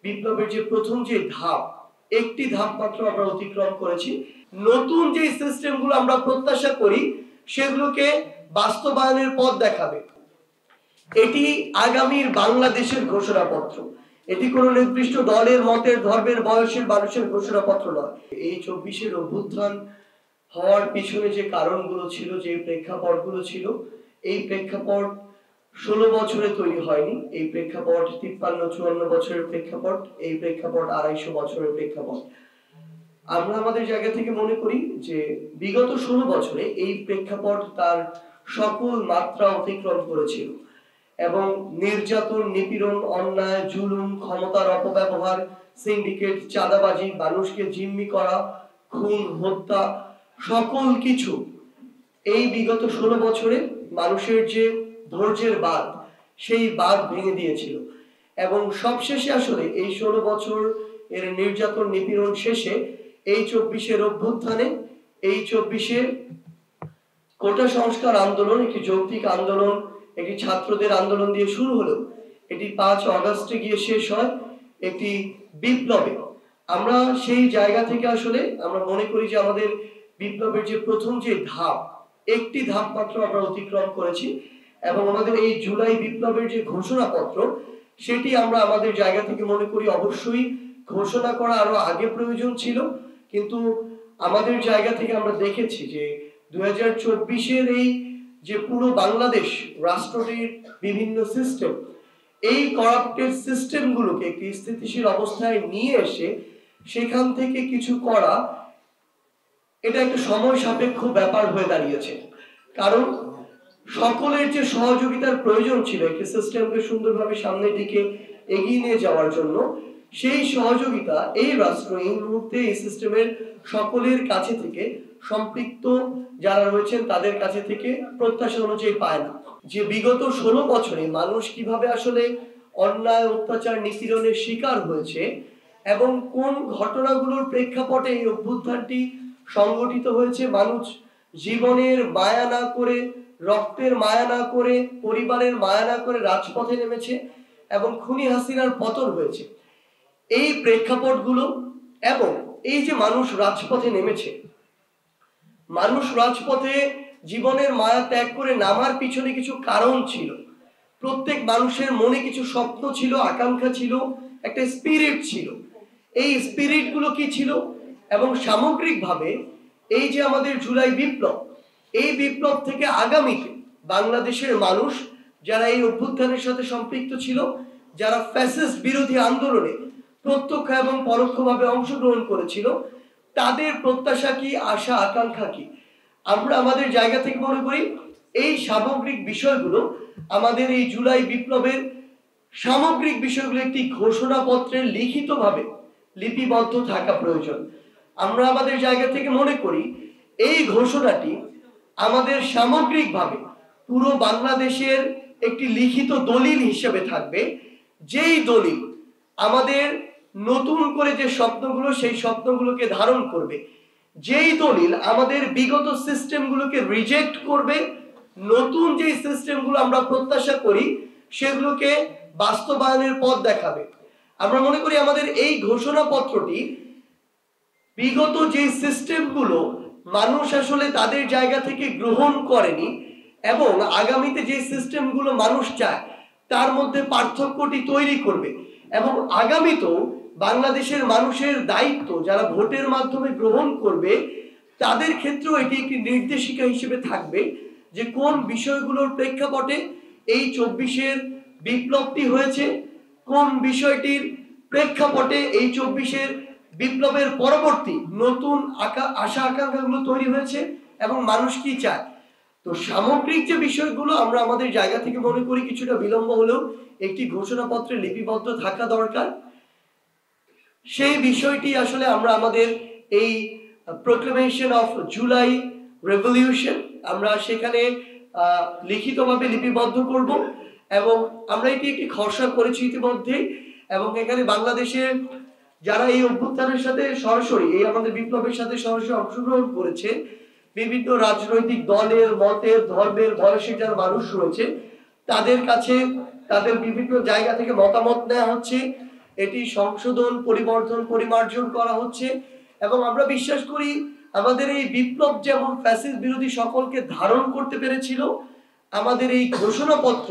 বিপ্লবের যে প্রথম যে ধাপ, একটি ধাপ মাত্র আমরা অতিক্রম করেছি। নতুন যে সিস্টেমগুলো আমরা প্রত্যাশা করি সেগুলোকে বাস্তবায়নের পথ দেখাবে। এটি আগামীর বাংলাদেশের ঘোষণাপত্র। এটি কোনো নির্দিষ্ট দলের, মতের, ধর্মের, বয়সের মানুষের ঘোষণাপত্র নয়। এই 24-এর অভ্যুত্থান হওয়ার পিছনে যে কারণগুলো ছিল, যে প্রেক্ষাপটগুলো ছিল, এই প্রেক্ষাপট 16 বছরে তৈরি হয়নি। এই প্রেক্ষাপট 53-54 বছরের প্রেক্ষাপট, এই প্রেক্ষাপট 250 বছরের প্রেক্ষাপট। আমরা আমাদের জায়গা থেকে মনে করি যে বিগত 16 বছরে এই প্রেক্ষাপট তার সকল মাত্রা অতিক্রম করেছিল এবং নির্যাতন, নিপীড়ন, অন্যায়, জুলুম, ক্ষমতার অপব্যবহার, সিন্ডিকেট, চাঁদাবাজি, মানুষকে জিম্মি করা, খুন, হত্যা, সকল কিছু এই বিগত 16 বছরে মানুষের যে ধৈর্যের বাঁধ, সেই বাঁধ ভেঙে দিয়েছিল। এবং সবশেষে আসলে এই 16 বছর এর নির্যাতন, নিপীড়ন শেষে এই 24-এর অভ্যুত্থানে, এই 24-এর কোটা সংস্কার আন্দোলন একটি যৌক্তিক আন্দোলন, একটি ছাত্রদের আন্দোলন দিয়ে শুরু হলো, এটি 5 আগস্টে গিয়ে শেষ হয় একটি বিপ্লবে। আমরা সেই জায়গা থেকে আসলে আমরা মনে করি যে আমাদের বিপ্লবের যে প্রথম যে ধাপ, একটি ধাপ মাত্র আমরা অতিক্রম করেছি এবং আমাদের এই জুলাই বিপ্লবের যে ঘোষণাপত্র, সেটি আমরা আমাদের জায়গা থেকে মনে করি অবশ্যই ঘোষণা করা আরো আগে প্রয়োজন ছিল। কিন্তু আমাদের জায়গা থেকে আমরা দেখেছি যে 2024-এর এই যে পুরো বাংলাদেশ রাষ্ট্রটির বিভিন্ন সিস্টেম, এই করাপ্টেড সিস্টেমগুলোকে একটি স্থিতিশীল অবস্থায় নিয়ে এসে সেখান থেকে কিছু করা, এটা একটা সময় সাপেক্ষ ব্যাপার হয়ে দাঁড়িয়েছে। কারণ সকলের যে সহযোগিতার প্রয়োজন ছিল একটি সিস্টেমকে সুন্দরভাবে সামনের দিকে এগিয়ে নিয়ে যাওয়ার জন্য, সেই সহযোগিতা এই রাষ্ট্র এই মুহূর্তে এই সিস্টেমের সকলের কাছে থেকে, সম্পৃক্ত যারা রয়েছেন তাদের কাছে থেকে প্রত্যাশা অনুযায়ী পায় না। যে বিগত 16 বছরে মানুষ কিভাবে আসলে অন্যায়, অত্যাচার, নিপীড়নের শিকার হয়েছে এবং কোন ঘটনাগুলোর প্রেক্ষাপটে এই অভ্যুত্থানটি সংগঠিত হয়েছে, মানুষ জীবনের মায়া না করে, রক্তের মায়া না করে, পরিবারের মায়া না করে রাজপথে নেমেছে এবং খুনি হাসিনার পতন হয়েছে, এই প্রেক্ষাপটগুলো এবং এই যে মানুষ রাজপথে নেমেছে, মানুষ রাজপথে জীবনের মায়া ত্যাগ করে নামার পিছনে কিছু কারণ ছিল। প্রত্যেক মানুষের মনে কিছু স্বপ্ন ছিল, আকাঙ্ক্ষা ছিল, একটা স্পিরিট ছিল। এই স্পিরিট গুলো কি ছিল এবং সামগ্রিকভাবে এই যে আমাদের জুলাই বিপ্লব, এই বিপ্লব থেকে আগামীতে বাংলাদেশের মানুষ যারা এই অভ্যুত্থানের সাথে সম্পৃক্ত ছিল, যারা ফ্যাসিস্ট বিরোধী আন্দোলনে প্রত্যক্ষ এবং পরোক্ষভাবে অংশগ্রহণ করেছিল, তাদের প্রত্যাশা কি, আশা, আকাঙ্ক্ষা কি, আমরা আমাদের জায়গা থেকে মনে করি এই সামগ্রিক বিষয়গুলো আমাদের এই জুলাই বিপ্লবের সামগ্রিক বিষয়গুলো একটি ঘোষণাপত্রের লিখিতভাবে লিপিবদ্ধ থাকা প্রয়োজন। আমরা আমাদের জায়গা থেকে মনে করি এই ঘোষণাটি আমাদের সামগ্রিকভাবে পুরো বাংলাদেশের একটি লিখিত দলিল হিসেবে থাকবে, যেই দলিল আমাদের নতুন করে যে স্বপ্নগুলো, সেই স্বপ্নগুলোকে ধারণ করবে, যেই দলিল আমাদের বিগত সিস্টেমগুলোকে রিজেক্ট করবে, নতুন যে সিস্টেমগুলো আমরা প্রত্যাশা করি সেগুলোকে বাস্তবায়নের পথ দেখাবে। আমরা মনে করি আমাদের এই ঘোষণাপত্রটি বিগত যে সিস্টেমগুলো মানুষ আসলে তাদের জায়গা থেকে গ্রহণ করেনি এবং আগামীতে যে সিস্টেমগুলো মানুষ চায় তার মধ্যে পার্থক্যটি তৈরি করবে এবং আগামীতেও বাংলাদেশের মানুষের দায়িত্ব যারা ভোটের মাধ্যমে গ্রহণ করবে তাদের ক্ষেত্রেও এটি একটি নির্দেশিকা হিসেবে থাকবে যে কোন বিষয়গুলোর প্রেক্ষাপটে এই 24-এর বিপ্লবটি হয়েছে, কোন বিষয়টির প্রেক্ষাপটে এই 24-এর বিপ্লবের পরবর্তী নতুন আশা আকাঙ্ক্ষাগুলো তৈরি হয়েছে এবং মানুষ কি চায়। তো সামগ্রিক যে বিষয়গুলো আমরা আমাদের জায়গা থেকে মনে করি কিছুটা বিলম্ব হলেও একটি ঘোষণাপত্রে লিপিবদ্ধ থাকা দরকার। সেই বিষয়টি আসলে আমরা আমাদের এই প্রোক্লেমেশন অফ জুলাই রেভলিউশন আমরা সেখানে লিখিতভাবে লিপিবদ্ধ করব এবং আমরা এটি একটি খসড়া করেছি ইতিমধ্যে এবং এখানে বাংলাদেশের যারা এই অভ্যুত্থানের সাথে সরাসরি এই আমাদের বিপ্লবের সাথে সরাসরি অংশগ্রহণ করেছে, বিভিন্ন রাজনৈতিক দলের, মতের, ধর্মের, বয়সের যারা মানুষ রয়েছে, তাদের কাছে তাদের বিভিন্ন জায়গা থেকে মতামত নেওয়া হচ্ছে এটি সংশোধন, পরিবর্ধন, পরিমার্জন করা হচ্ছে এবং আমরা বিশ্বাস করি আমাদের এই বিপ্লব যেমন ফ্যাসিস্ট বিরোধী সকলকে ধারণ করতে পেরেছিল, আমাদের এই ঘোষণাপত্র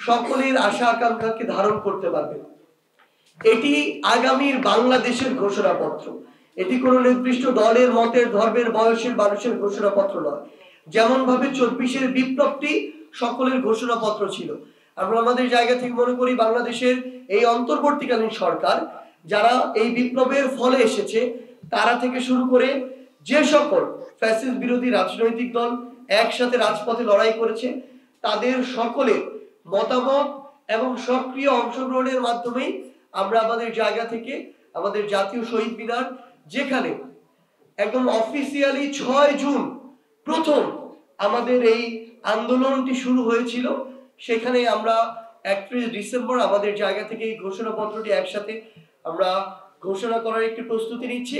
সকলের আশা আকাঙ্ক্ষাকে ধারণ করতে পারবে। এটি আগামীর বাংলাদেশের ঘোষণাপত্র। এটি কোনো নির্দিষ্ট দলের, মতের, ধর্মের, বয়সের মানুষের ঘোষণাপত্র নয়। যেমন ভাবে 24-এর বিপ্লবটি সকলের ঘোষণাপত্র ছিল, আমরা আমাদের জায়গা থেকে মনে করি বাংলাদেশের এই অন্তর্বর্তীকালীন সরকার যারা এই বিপ্লবের ফলে এসেছে, তারা থেকে শুরু করে যে সকল ফ্যাসিস্ট বিরোধী রাজনৈতিক দল একসাথে রাজপথে লড়াই করেছে, তাদের সকলের মতামত এবং সক্রিয় অংশগ্রহণের মাধ্যমেই আমরা আমাদের জায়গা থেকে আমাদের জাতীয় শহীদ মিনার, যেখানে একদম অফিসিয়ালি 6 জুন প্রথম আমাদের এই আন্দোলনটি শুরু হয়েছিল, সেখানে আমরা 31 ডিসেম্বর আমাদের জায়গা থেকে এই ঘোষণাপত্রটি একসাথে আমরা ঘোষণা করার একটি প্রস্তুতি নিচ্ছি।